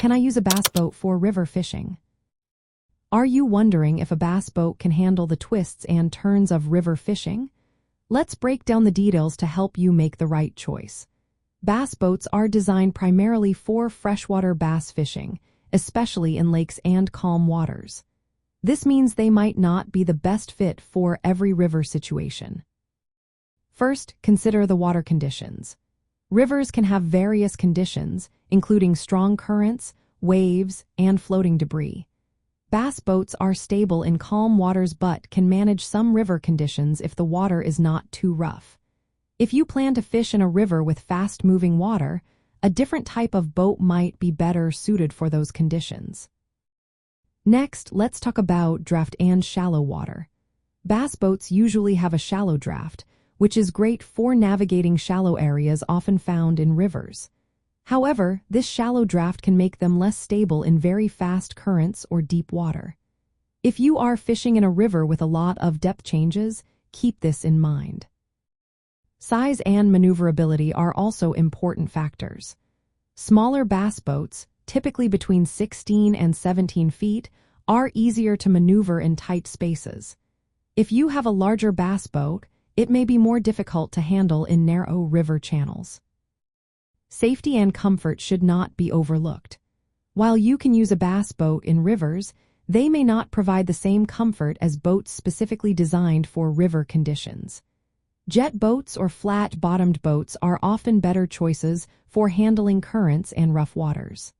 Can I use a bass boat for river fishing? Are you wondering if a bass boat can handle the twists and turns of river fishing? Let's break down the details to help you make the right choice. Bass boats are designed primarily for freshwater bass fishing, especially in lakes and calm waters. This means they might not be the best fit for every river situation. First, consider the water conditions. Rivers can have various conditions, including strong currents, waves, and floating debris. Bass boats are stable in calm waters but can manage some river conditions if the water is not too rough. If you plan to fish in a river with fast-moving water, a different type of boat might be better suited for those conditions. Next, let's talk about draft and shallow water. Bass boats usually have a shallow draft, which is great for navigating shallow areas often found in rivers. However, this shallow draft can make them less stable in very fast currents or deep water. If you are fishing in a river with a lot of depth changes, keep this in mind. Size and maneuverability are also important factors. Smaller bass boats, typically between 16 and 17 feet, are easier to maneuver in tight spaces. If you have a larger bass boat, it may be more difficult to handle in narrow river channels. Safety and comfort should not be overlooked. While you can use a bass boat in rivers, they may not provide the same comfort as boats specifically designed for river conditions. Jet boats or flat-bottomed boats are often better choices for handling currents and rough waters.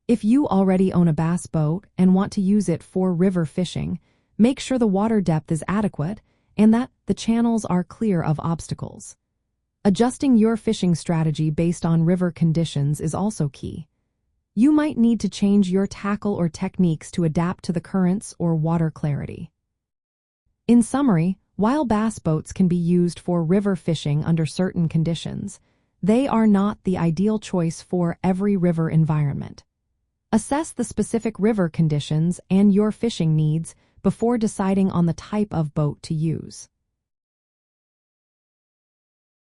If you already own a bass boat and want to use it for river fishing, make sure the water depth is adequate and that the channels are clear of obstacles. Adjusting your fishing strategy based on river conditions is also key. You might need to change your tackle or techniques to adapt to the currents or water clarity. In summary, while bass boats can be used for river fishing under certain conditions, they are not the ideal choice for every river environment. Assess the specific river conditions and your fishing needs before deciding on the type of boat to use.